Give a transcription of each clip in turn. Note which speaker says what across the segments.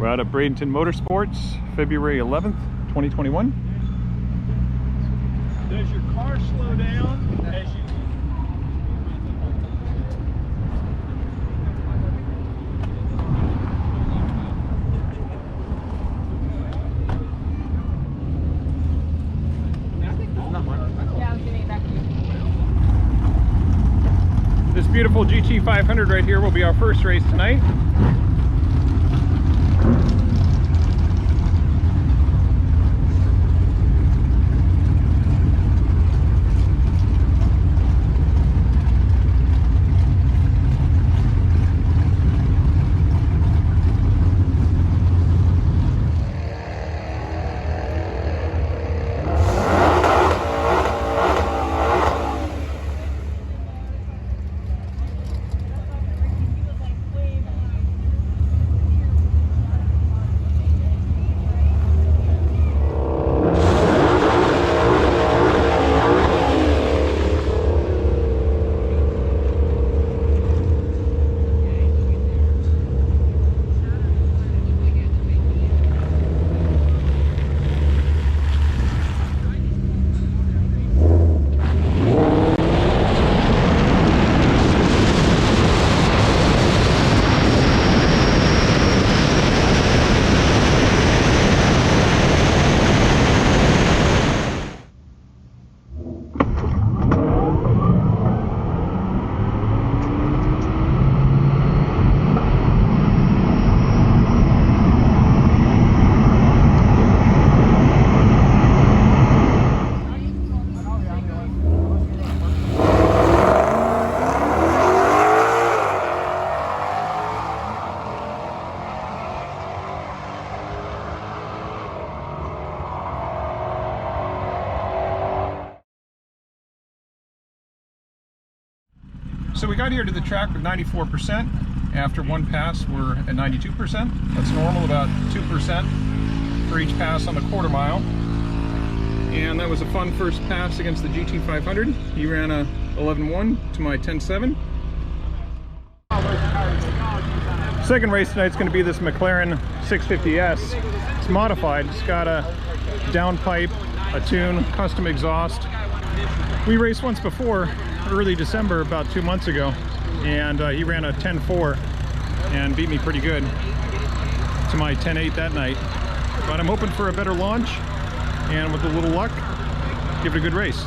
Speaker 1: We're out at Bradenton Motorsports, February 11th, 2021.
Speaker 2: Does your car slow down as you...
Speaker 1: This beautiful GT500 right here will be our first race tonight. So we got here to the track with 94%. After one pass, we're at 92%. That's normal, about 2% for each pass on the quarter mile. And that was a fun first pass against the GT500. He ran a 11.1 to my 10.7. Second race tonight's going to be this McLaren 650S. It's modified. It's got a downpipe, a tune, custom exhaust. We raced once before, early December, about 2 months ago, and he ran a 10.4 and beat me pretty good to my 10.8 that night. But I'm hoping for a better launch, and with a little luck, give it a good race.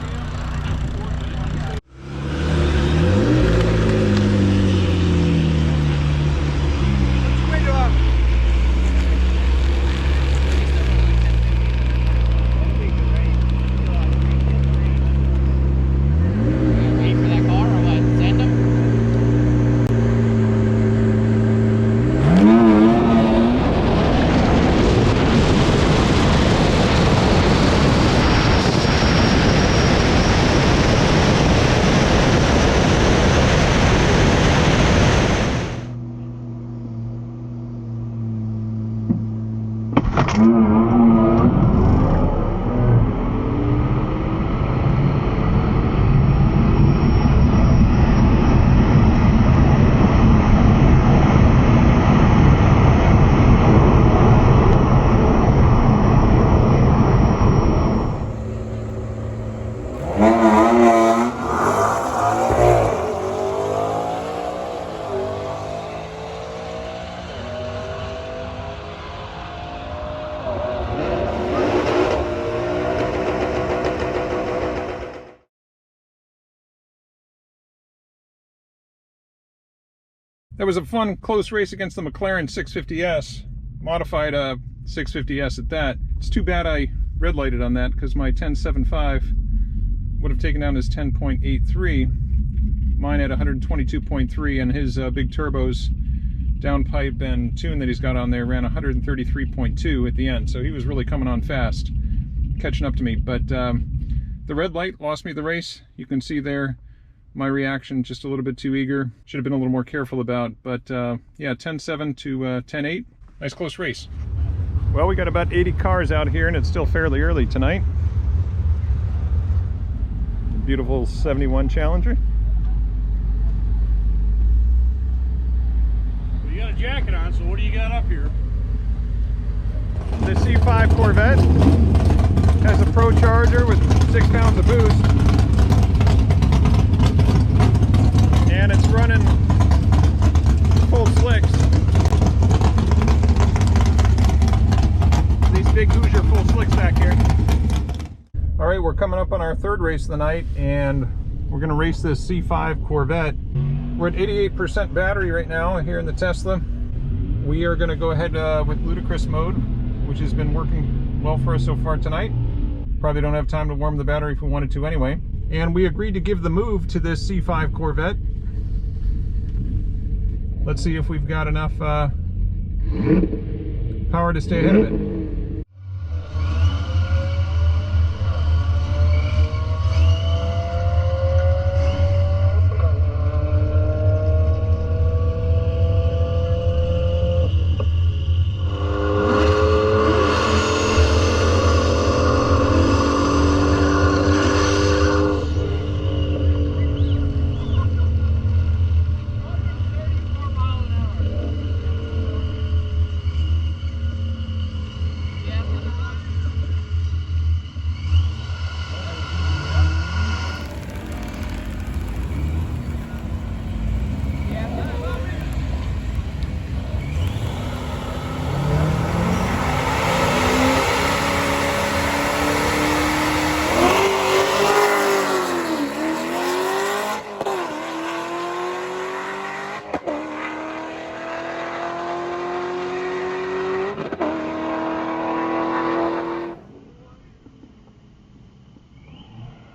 Speaker 1: That was a fun, close race against the McLaren 650S, modified 650S at that. It's too bad I red lighted on that, because my 10.75 would have taken down his 10.83. Mine at 122.3, and his big turbos, downpipe, and tune that he's got on there ran 133.2 at the end. So he was really coming on fast, catching up to me. But the red light lost me the race. You can see there my reaction, just a little bit too eager. Should have been a little more careful about, but yeah, 10.7 to 10.8. Nice close race. Well, we got about 80 cars out here, and it's still fairly early tonight. The beautiful 71 Challenger.
Speaker 2: Well, you got a jacket on, so what do you got up here?
Speaker 1: C5 Corvette. Has a ProCharger with 6 pounds of boost. And it's running full slicks. These big Hoosier full slicks back here. All right, we're coming up on our third race of the night, and we're gonna race this C5 Corvette. We're at 88% battery right now here in the Tesla. We are gonna go ahead with Ludicrous mode, which has been working well for us so far tonight. Probably don't have time to warm the battery if we wanted to anyway. And we agreed to give the move to this C5 Corvette. Let's see if we've got enough power to stay ahead of it.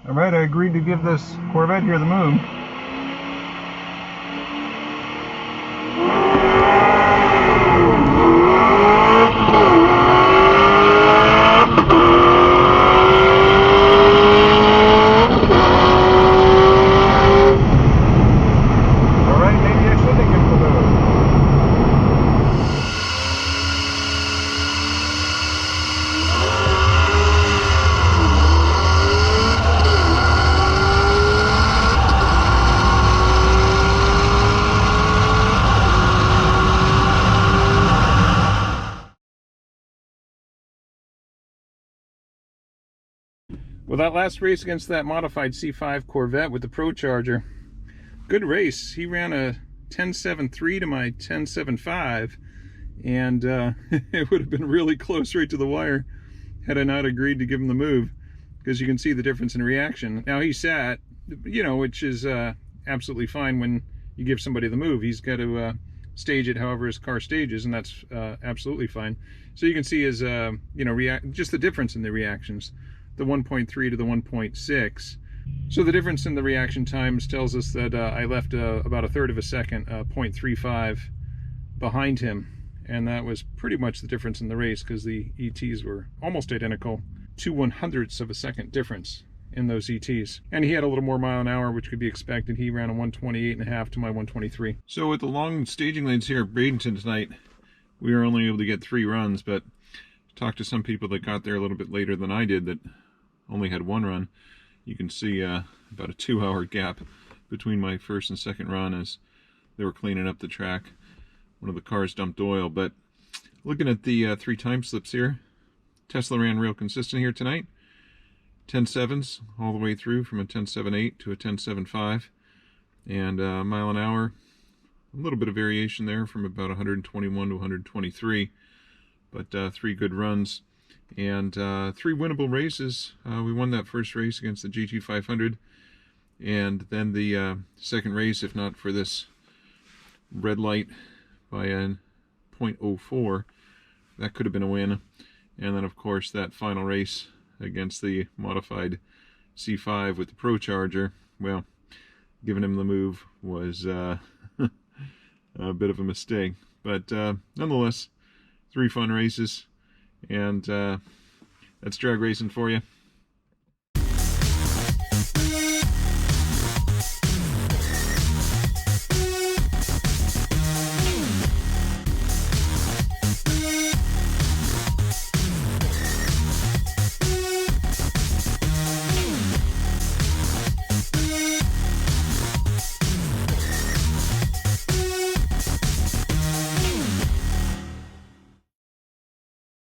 Speaker 1: All right, I agreed to give this Corvette here the move. Well, that last race against that modified C5 Corvette with the ProCharger, good race. He ran a 10.73 to my 10.75, and it would have been really close right to the wire had I not agreed to give him the move, because you can see the difference in reaction. Now he sat, you know, which is absolutely fine when you give somebody the move. He's got to stage it however his car stages, and that's absolutely fine. So you can see his, you know, just the difference in the reactions. The 1.3 to the 1.6. So the difference in the reaction times tells us that I left about a third of a second, 0.35 behind him, and that was pretty much the difference in the race, because the ETs were almost identical. 2/100ths of a second difference in those ETs. And he had a little more mile an hour, which could be expected. He ran a 128.5 to my 123. So with the long staging lanes here at Bradenton tonight, we were only able to get 3 runs, but talked to some people that got there a little bit later than I did that only had 1 run. You can see about a 2-hour gap between my first and second run as they were cleaning up the track. One of the cars dumped oil. But looking at the 3 time slips here, Tesla ran real consistent here tonight. 10.7s all the way through, from a 10.78 to a 10.75, and mile an hour, a little bit of variation there from about 121 to 123, but 3 good runs. And 3 winnable races. We won that first race against the GT500, and then the second race, if not for this red light by a 0.04, that could have been a win. And then of course that final race against the modified C5 with the ProCharger, well, giving him the move was a bit of a mistake. But nonetheless, 3 fun races. And that's drag racing for you.